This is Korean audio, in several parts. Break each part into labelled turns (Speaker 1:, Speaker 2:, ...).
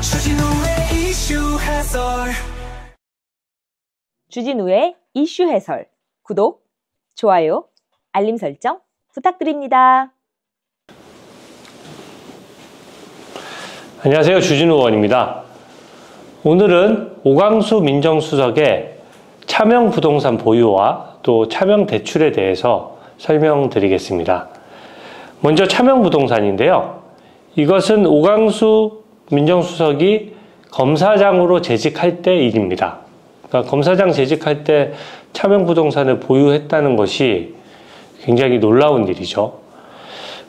Speaker 1: 주진우의 이슈 해설. 주진우의 이슈 해설. 구독, 좋아요, 알림 설정 부탁드립니다.
Speaker 2: 안녕하세요. 주진우 의원입니다. 오늘은 오광수 민정수석의 차명 부동산 보유와 또 차명 대출에 대해서 설명드리겠습니다. 먼저 차명 부동산인데요. 이것은 오광수 민정수석이 검사장으로 재직할 때 일입니다. 그러니까 검사장 재직할 때 차명 부동산을 보유했다는 것이 굉장히 놀라운 일이죠.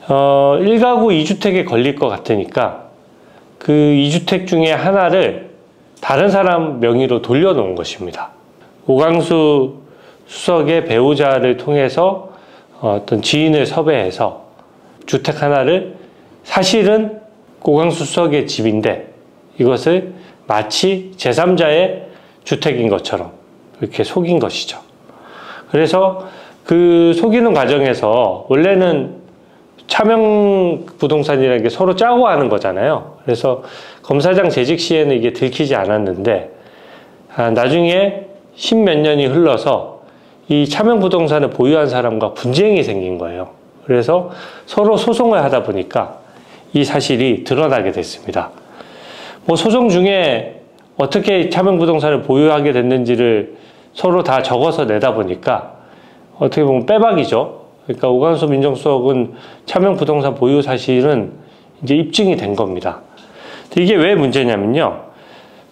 Speaker 2: 1가구 2주택에 걸릴 것 같으니까 그 2주택 중에 하나를 다른 사람 명의로 돌려놓은 것입니다. 오광수 수석의 배우자를 통해서 어떤 지인을 섭외해서 주택 하나를 사실은 오광수 수석의 집인데 이것을 마치 제3자의 주택인 것처럼 이렇게 속인 것이죠. 그래서 그 속이는 과정에서 원래는 차명 부동산이라는 게 서로 짜고 하는 거잖아요. 그래서 검사장 재직 시에는 이게 들키지 않았는데 나중에 10몇 년이 흘러서 이 차명 부동산을 보유한 사람과 분쟁이 생긴 거예요. 그래서 서로 소송을 하다 보니까 이 사실이 드러나게 됐습니다. 소송 중에 어떻게 차명 부동산을 보유하게 됐는지를 서로 다 적어서 내다 보니까 어떻게 보면 빼박이죠. 그러니까 오광수 민정수석은 차명 부동산 보유 사실은 이제 입증이 된 겁니다. 이게 왜 문제냐면요.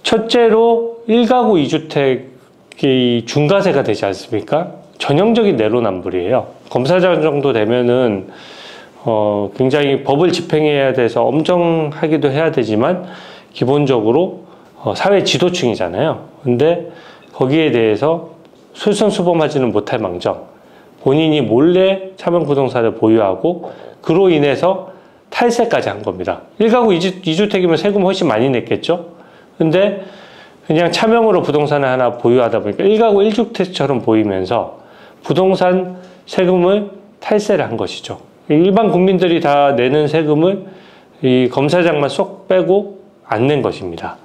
Speaker 2: 첫째로 1가구 2주택이 중과세가 되지 않습니까? 전형적인 내로남불이에요. 검사장 정도 되면은 굉장히 법을 집행해야 돼서 엄정하기도 해야 되지만 기본적으로 사회 지도층이잖아요. 근데 거기에 대해서 솔선수범하지는 못할 망정 본인이 몰래 차명 부동산을 보유하고 그로 인해서 탈세까지 한 겁니다. 1가구 2주택이면 세금 훨씬 많이 냈겠죠? 근데 그냥 차명으로 부동산을 하나 보유하다 보니까 1가구 1주택처럼 보이면서 부동산 세금을 탈세를 한 것이죠. 일반 국민들이 다 내는 세금을 이 검사장만 쏙 빼고 안 낸 것입니다.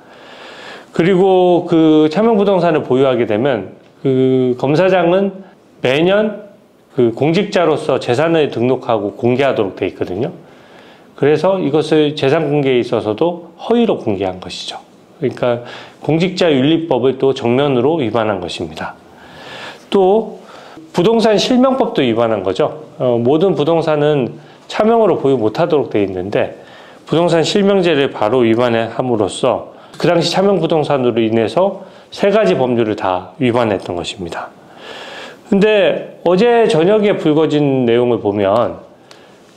Speaker 2: 그리고 그 차명 부동산을 보유하게 되면 그 검사장은 매년 그 공직자로서 재산을 등록하고 공개하도록 되어 있거든요. 그래서 이것을 재산 공개에 있어서도 허위로 공개한 것이죠. 그러니까 공직자윤리법을 또 정면으로 위반한 것입니다. 또 부동산 실명법도 위반한 거죠. 모든 부동산은 차명으로 보유 못하도록 되어 있는데 부동산 실명제를 바로 위반함으로써 그 당시 차명 부동산으로 인해서 3가지 법률을 다 위반했던 것입니다. 근데 어제 저녁에 불거진 내용을 보면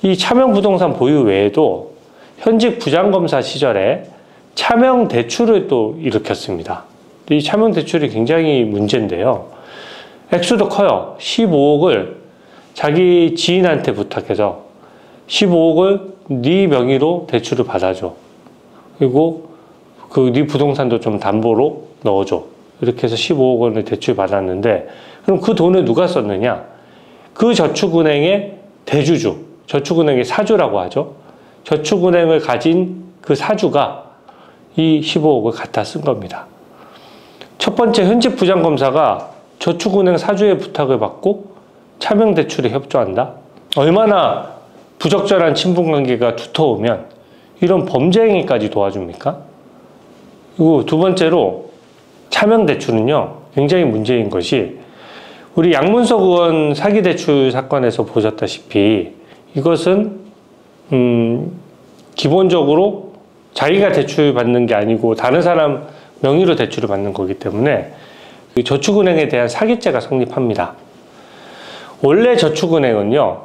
Speaker 2: 이 차명 부동산 보유 외에도 현직 부장검사 시절에 차명 대출을 또 일으켰습니다. 이 차명 대출이 굉장히 문제인데요. 액수도 커요. 15억을 자기 지인한테 부탁해서 15억을 네 명의로 대출을 받아줘. 그리고 그 네 부동산도 좀 담보로 넣어줘. 이렇게 해서 15억 원을 대출 받았는데 그럼 그 돈을 누가 썼느냐? 그 저축은행의 대주주, 저축은행의 사주라고 하죠. 저축은행을 가진 그 사주가 이 15억을 갖다 쓴 겁니다. 첫 번째 현직 부장검사가 저축은행 사주의 부탁을 받고 차명 대출에 협조한다? 얼마나 부적절한 친분관계가 두터우면 이런 범죄 행위까지 도와줍니까? 그리고 두 번째로 차명 대출은요 굉장히 문제인 것이 우리 양문석 의원 사기 대출 사건에서 보셨다시피 이것은 기본적으로 자기가 대출 받는 게 아니고 다른 사람 명의로 대출을 받는 거기 때문에 저축은행에 대한 사기죄가 성립합니다. 원래 저축은행은요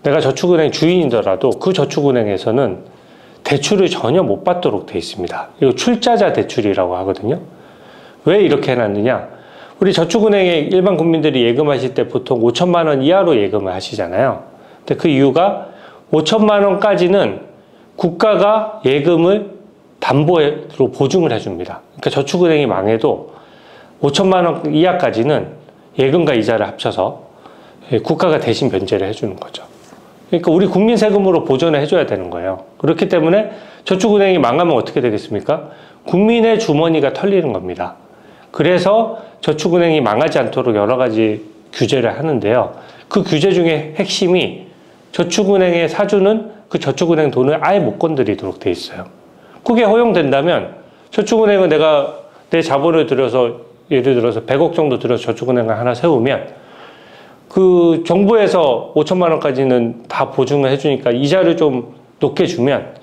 Speaker 2: 내가 저축은행 주인이더라도 그 저축은행에서는 대출을 전혀 못 받도록 되어 있습니다. 이거 출자자 대출이라고 하거든요. 왜 이렇게 해놨느냐? 우리 저축은행에 일반 국민들이 예금하실 때 보통 5천만 원 이하로 예금을 하시잖아요. 근데 그 이유가 5천만 원까지는 국가가 예금을 담보로 보증을 해줍니다. 그러니까 저축은행이 망해도 5천만 원 이하까지는 예금과 이자를 합쳐서 국가가 대신 변제를 해주는 거죠. 그러니까 우리 국민 세금으로 보전을 해줘야 되는 거예요. 그렇기 때문에 저축은행이 망하면 어떻게 되겠습니까? 국민의 주머니가 털리는 겁니다. 그래서 저축은행이 망하지 않도록 여러 가지 규제를 하는데요. 그 규제 중에 핵심이 저축은행의 사주는 그 저축은행 돈을 아예 못 건드리도록 돼 있어요. 그게 허용된다면 저축은행은 내가 내 자본을 들여서 예를 들어서 100억 정도 들여서 저축은행을 하나 세우면 그 정부에서 5천만 원까지는 다 보증을 해주니까 이자를 좀 높게 주면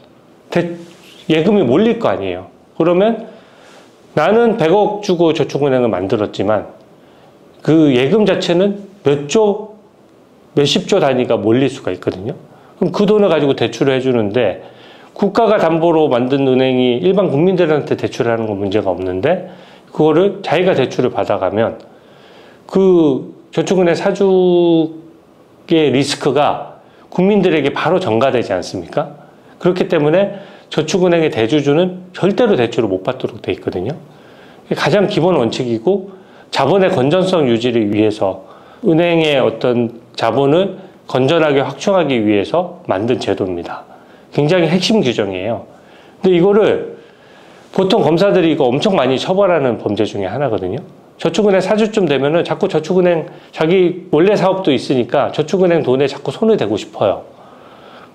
Speaker 2: 예금이 몰릴 거 아니에요. 그러면 나는 100억 주고 저축은행을 만들었지만 그 예금 자체는 몇십 조 단위가 몰릴 수가 있거든요. 그럼 그 돈을 가지고 대출을 해주는데 국가가 담보로 만든 은행이 일반 국민들한테 대출하는 건 문제가 없는데 그거를 자기가 대출을 받아가면 그 저축은행 사주의 리스크가 국민들에게 바로 전가되지 않습니까? 그렇기 때문에 저축은행의 대주주는 절대로 대출을 못 받도록 돼 있거든요. 가장 기본 원칙이고 자본의 건전성 유지를 위해서 은행의 어떤 자본을 건전하게 확충하기 위해서 만든 제도입니다. 굉장히 핵심 규정이에요. 근데 이거를 보통 검사들이 이거 엄청 많이 처벌하는 범죄 중에 하나거든요. 저축은행 사주쯤 되면은 자꾸 저축은행 자기 원래 사업도 있으니까 저축은행 돈에 자꾸 손을 대고 싶어요.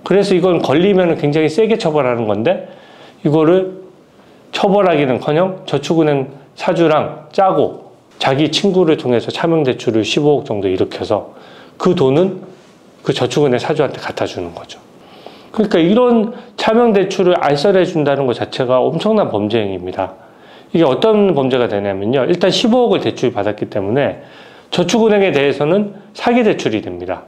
Speaker 2: 그래서 이건 걸리면 굉장히 세게 처벌하는 건데 이거를 처벌하기는커녕 저축은행 사주랑 짜고 자기 친구를 통해서 차명대출을 15억 정도 일으켜서 그 돈은 그 저축은행 사주한테 갖다 주는 거죠. 그러니까 이런 차명대출을 알선해 준다는 것 자체가 엄청난 범죄 행위입니다. 이게 어떤 범죄가 되냐면요. 일단 15억을 대출 받았기 때문에 저축은행에 대해서는 사기 대출이 됩니다.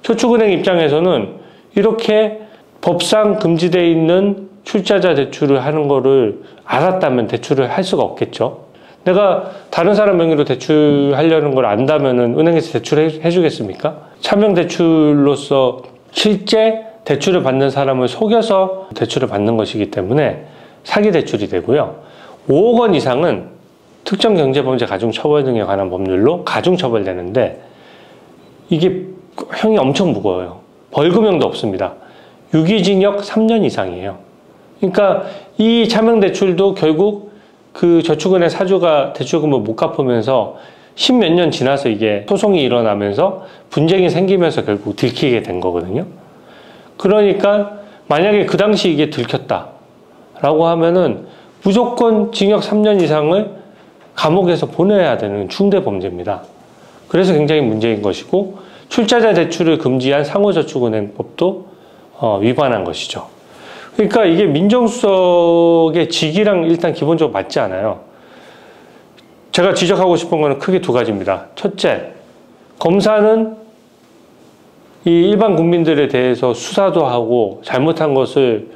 Speaker 2: 저축은행 입장에서는 이렇게 법상 금지되어 있는 출자자 대출을 하는 거를 알았다면 대출을 할 수가 없겠죠. 내가 다른 사람 명의로 대출하려는 걸 안다면은 은행에서 대출해 주겠습니까? 차명 대출로서 실제 대출을 받는 사람을 속여서 대출을 받는 것이기 때문에 사기 대출이 되고요. 5억 원 이상은 특정 경제범죄 가중처벌 등에 관한 법률로 가중처벌되는데 이게 형이 엄청 무거워요. 벌금형도 없습니다. 유기징역 3년 이상이에요. 그러니까 이 차명대출도 결국 그 저축은행 사주가 대출금을 못 갚으면서 10몇 년 지나서 이게 소송이 일어나면서 분쟁이 생기면서 결국 들키게 된 거거든요. 그러니까 만약에 그 당시 이게 들켰다라고 하면은 무조건 징역 3년 이상을 감옥에서 보내야 되는 중대범죄입니다. 그래서 굉장히 문제인 것이고 출자자 대출을 금지한 상호저축은행법도 위반한 것이죠. 그러니까 이게 민정수석의 직위랑 일단 기본적으로 맞지 않아요. 제가 지적하고 싶은 거는 크게 두 가지입니다. 첫째, 검사는 이 일반 국민들에 대해서 수사도 하고 잘못한 것을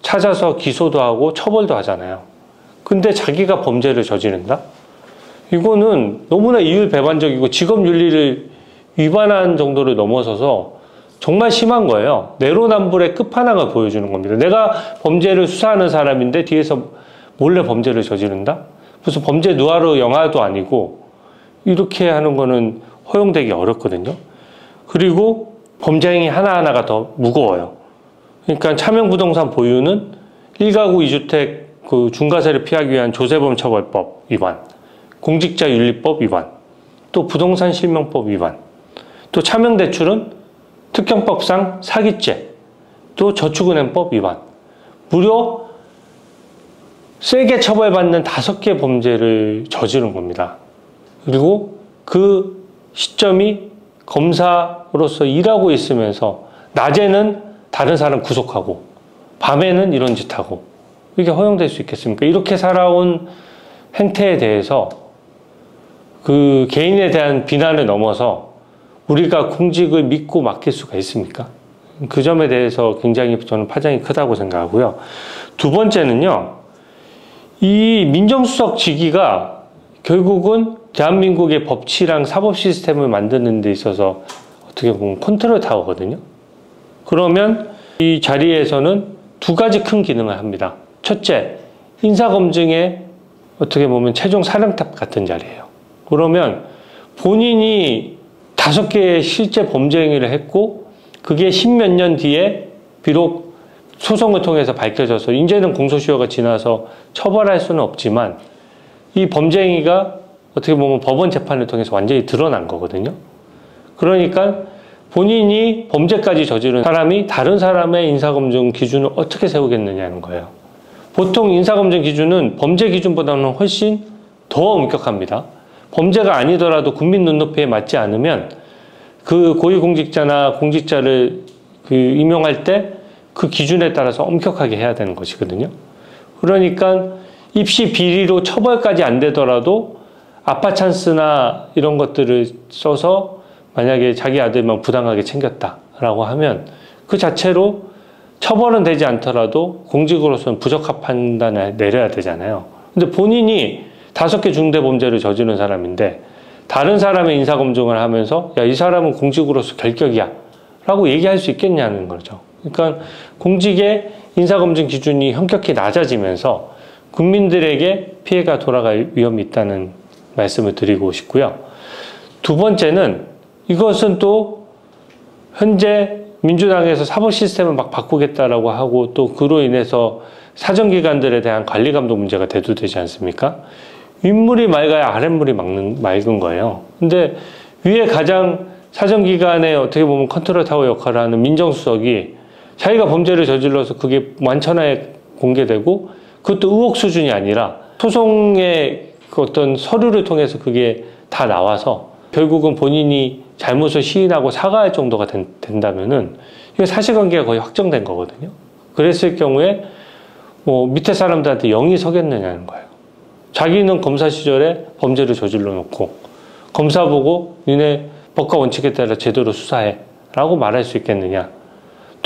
Speaker 2: 찾아서 기소도 하고 처벌도 하잖아요. 근데 자기가 범죄를 저지른다? 이거는 너무나 이율배반적이고 직업윤리를 위반한 정도를 넘어서서 정말 심한 거예요. 내로남불의 끝판왕을 보여주는 겁니다. 내가 범죄를 수사하는 사람인데 뒤에서 몰래 범죄를 저지른다? 무슨 범죄 누아르 영화도 아니고 이렇게 하는 거는 허용되기 어렵거든요. 그리고 범죄 행위 하나하나가 더 무거워요. 그러니까 차명부동산 보유는 1가구 2주택 그 중과세를 피하기 위한 조세범 처벌법 위반, 공직자윤리법 위반, 또 부동산 실명법 위반, 또 차명대출은 특경법상 사기죄, 또 저축은행법 위반, 무려 세게 처벌받는 5개 범죄를 저지른 겁니다. 그리고 그 시점이 검사로서 일하고 있으면서 낮에는 다른 사람 구속하고 밤에는 이런 짓 하고 이게 허용될 수 있겠습니까? 이렇게 살아온 행태에 대해서 그 개인에 대한 비난을 넘어서 우리가 공직을 믿고 맡길 수가 있습니까? 그 점에 대해서 굉장히 저는 파장이 크다고 생각하고요. 두 번째는요, 이 민정수석 직위가 결국은 대한민국의 법치랑 사법 시스템을 만드는 데 있어서 어떻게 보면 컨트롤 타워거든요. 그러면 이 자리에서는 두 가지 큰 기능을 합니다. 첫째, 인사검증의 어떻게 보면 최종 사령탑 같은 자리예요. 그러면 본인이 5개의 실제 범죄 행위를 했고 그게 10몇 년 뒤에 비록 소송을 통해서 밝혀져서 이제는 공소시효가 지나서 처벌할 수는 없지만 이 범죄행위가 어떻게 보면 법원 재판을 통해서 완전히 드러난 거거든요. 그러니까 본인이 범죄까지 저지른 사람이 다른 사람의 인사검증 기준을 어떻게 세우겠느냐는 거예요. 보통 인사검증 기준은 범죄 기준보다는 훨씬 더 엄격합니다. 범죄가 아니더라도 국민 눈높이에 맞지 않으면 그 고위공직자나 공직자를 임용할 때 그 기준에 따라서 엄격하게 해야 되는 것이거든요. 그러니까 입시 비리로 처벌까지 안 되더라도 아빠 찬스나 이런 것들을 써서 만약에 자기 아들만 부당하게 챙겼다라고 하면 그 자체로 처벌은 되지 않더라도 공직으로서는 부적합 판단을 내려야 되잖아요. 근데 본인이 5개 중대범죄를 저지른 사람인데 다른 사람의 인사검증을 하면서 야, 이 사람은 공직으로서 결격이야 라고 얘기할 수 있겠냐는 거죠. 그러니까 공직의 인사검증 기준이 현격히 낮아지면서 국민들에게 피해가 돌아갈 위험이 있다는 말씀을 드리고 싶고요. 두 번째는 이것은 또 현재 민주당에서 사법 시스템을 막 바꾸겠다라고 하고 또 그로 인해서 사정기관들에 대한 관리감독 문제가 대두되지 않습니까? 윗물이 맑아야 아랫물이 맑은 거예요. 근데 위에 가장 사정기관에 어떻게 보면 컨트롤 타워 역할을 하는 민정수석이 자기가 범죄를 저질러서 그게 만천하에 공개되고 그것도 의혹 수준이 아니라 소송의 그 어떤 서류를 통해서 그게 다 나와서 결국은 본인이 잘못을 시인하고 사과할 정도가 된다면은 이거 사실관계가 거의 확정된 거거든요. 그랬을 경우에 뭐 밑에 사람들한테 영이 서겠느냐는 거예요. 자기는 검사 시절에 범죄를 저질러 놓고 검사 보고 니네 법과 원칙에 따라 제대로 수사해 라고 말할 수 있겠느냐.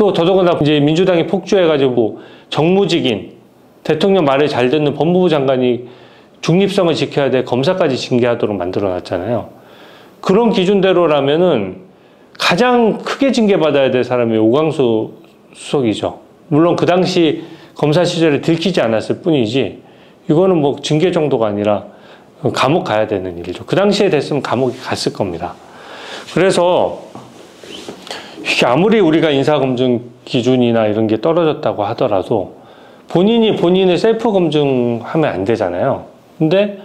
Speaker 2: 또 더더구나 이제 민주당이 폭주해가지고 정무직인 대통령 말을 잘 듣는 법무부 장관이 중립성을 지켜야 될 검사까지 징계하도록 만들어 놨잖아요. 그런 기준대로라면은 가장 크게 징계받아야 될 사람이 오광수 수석이죠. 물론 그 당시 검사 시절에 들키지 않았을 뿐이지 이거는 뭐 징계 정도가 아니라 감옥 가야 되는 일이죠. 그 당시에 됐으면 감옥에 갔을 겁니다. 그래서 이게 아무리 우리가 인사검증 기준이나 이런 게 떨어졌다고 하더라도 본인이 본인을 셀프 검증하면 안 되잖아요. 근데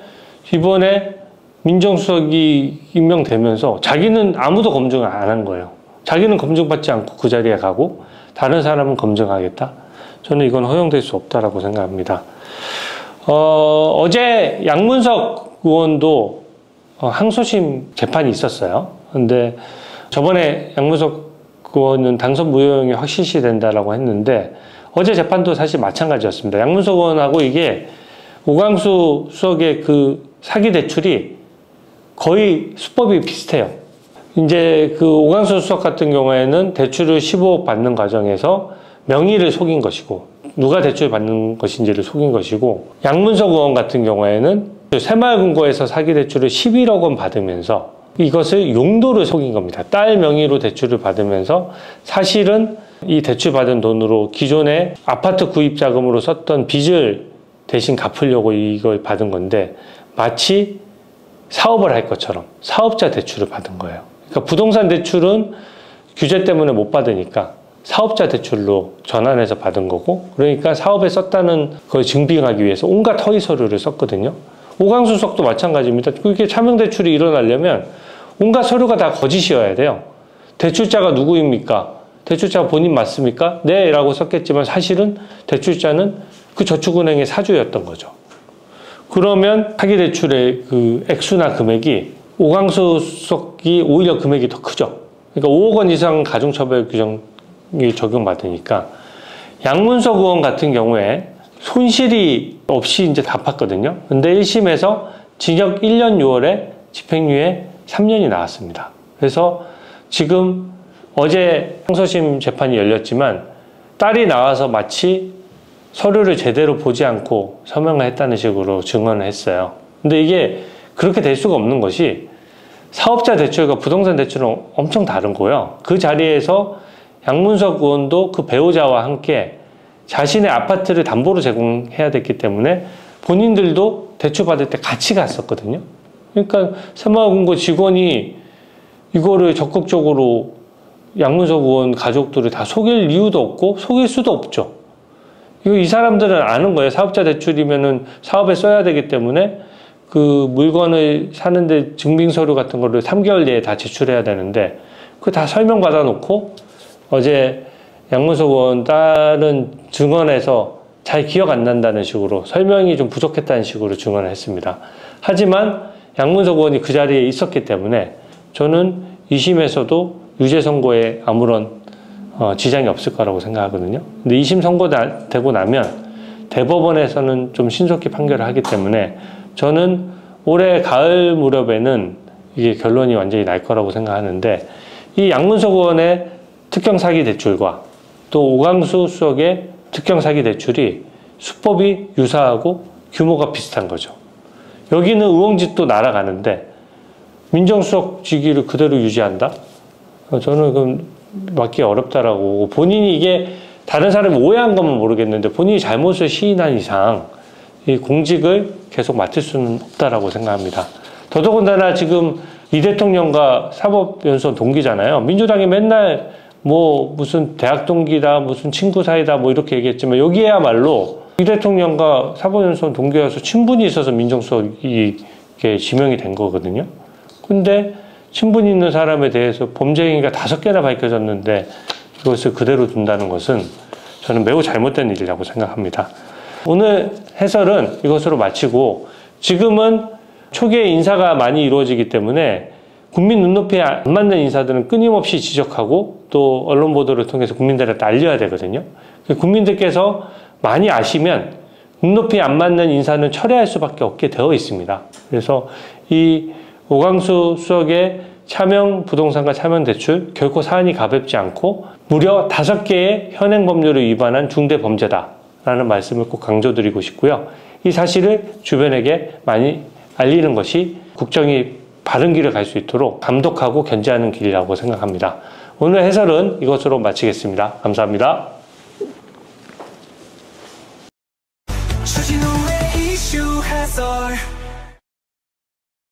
Speaker 2: 이번에 민정수석이 임명되면서 자기는 아무도 검증을 안 한 거예요. 자기는 검증받지 않고 그 자리에 가고 다른 사람은 검증하겠다? 저는 이건 허용될 수 없다라고 생각합니다. 어제 양문석 의원도 항소심 재판이 있었어요. 근데 저번에 양문석 의원은 당선 무효형이 확실시 된다라고 했는데 어제 재판도 사실 마찬가지였습니다. 양문석 의원하고 이게 오광수 수석의 그 사기 대출이 거의 수법이 비슷해요. 이제 그 오광수 수석 같은 경우에는 대출을 15억 받는 과정에서 명의를 속인 것이고 누가 대출 받는 것인지를 속인 것이고 양문석 의원 같은 경우에는 새마을금고에서 사기 대출을 11억 원 받으면서 이것을 용도를 속인 겁니다. 딸 명의로 대출을 받으면서 사실은 이 대출 받은 돈으로 기존에 아파트 구입 자금으로 썼던 빚을 대신 갚으려고 이걸 받은 건데 마치 사업을 할 것처럼 사업자 대출을 받은 거예요. 그러니까 부동산 대출은 규제 때문에 못 받으니까 사업자 대출로 전환해서 받은 거고 그러니까 사업에 썼다는 걸 증빙하기 위해서 온갖 허위 서류를 썼거든요. 오광수 수석도 마찬가지입니다. 그렇게 차명 대출이 일어나려면 온갖 서류가 다 거짓이어야 돼요. 대출자가 누구입니까? 대출자가 본인 맞습니까? 네 라고 썼겠지만 사실은 대출자는 그 저축은행의 사주였던 거죠. 그러면 사기 대출의 그 액수나 금액이 오광수 수석이 오히려 금액이 더 크죠. 그러니까 5억 원 이상 가중처벌 규정이 적용받으니까 양문석 의원 같은 경우에 손실이 없이 이제 갚았거든요. 근데 1심에서 징역 1년 6월에 집행유예 3년이 나왔습니다. 그래서 지금 어제 항소심 재판이 열렸지만 딸이 나와서 마치 서류를 제대로 보지 않고 서명을 했다는 식으로 증언을 했어요. 근데 이게 그렇게 될 수가 없는 것이 사업자 대출과 부동산 대출은 엄청 다른 거예요. 그 자리에서 양문석 의원도 그 배우자와 함께 자신의 아파트를 담보로 제공해야 됐기 때문에 본인들도 대출 받을 때 같이 갔었거든요. 그러니까 새마을금고 직원이 이거를 적극적으로 양문석 의원 가족들을 다 속일 이유도 없고 속일 수도 없죠. 이거 이 사람들은 아는 거예요. 사업자 대출이면은 사업에 써야 되기 때문에 그 물건을 사는데 증빙서류 같은 거를 3개월 내에 다 제출해야 되는데 그거 다 설명받아 놓고 어제 양문석 의원 다른 증언에서 잘 기억 안 난다는 식으로 설명이 좀 부족했다는 식으로 증언을 했습니다. 하지만 양문석 의원이 그 자리에 있었기 때문에 저는 2심에서도 유죄 선고에 아무런 지장이 없을 거라고 생각하거든요. 근데 2심 선고되고 나면 대법원에서는 좀 신속히 판결을 하기 때문에 저는 올해 가을 무렵에는 이게 결론이 완전히 날 거라고 생각하는데 이 양문석 의원의 특경 사기 대출과 또 오광수 수석의 특경 사기 대출이 수법이 유사하고 규모가 비슷한 거죠. 여기는 의원직도 날아가는데 민정수석 직위를 그대로 유지한다? 저는 그럼 맞기 어렵다라고. 본인이 이게 다른 사람이 오해한 거면 모르겠는데 본인이 잘못을 시인한 이상 이 공직을 계속 맡을 수는 없다라고 생각합니다. 더더군다나 지금 이 대통령과 사법연수원 동기잖아요. 민주당이 맨날 뭐 무슨 대학 동기다 무슨 친구 사이다 뭐 이렇게 얘기했지만 여기에야말로 이 대통령과 사법연수원 동기여서 친분이 있어서 민정수석이 이렇게 지명이 된 거거든요. 근데 친분이 있는 사람에 대해서 범죄 행위가 5개나 밝혀졌는데 이것을 그대로 둔다는 것은 저는 매우 잘못된 일이라고 생각합니다. 오늘 해설은 이것으로 마치고 지금은 초기에 인사가 많이 이루어지기 때문에 국민 눈높이에 안 맞는 인사들은 끊임없이 지적하고 또 언론 보도를 통해서 국민들한테 알려야 되거든요. 국민들께서 많이 아시면 눈높이에 안 맞는 인사는 철회할 수밖에 없게 되어 있습니다. 그래서 이 오광수 수석의 차명 부동산과 차명 대출 결코 사안이 가볍지 않고 무려 5개의 현행 법률을 위반한 중대 범죄다라는 말씀을 꼭 강조드리고 싶고요. 이 사실을 주변에게 많이 알리는 것이 국정이 바른 길을 갈 수 있도록 감독하고 견제하는 길이라고 생각합니다. 오늘 해설은 이것으로 마치겠습니다. 감사합니다.
Speaker 1: 주진우의 이슈 해설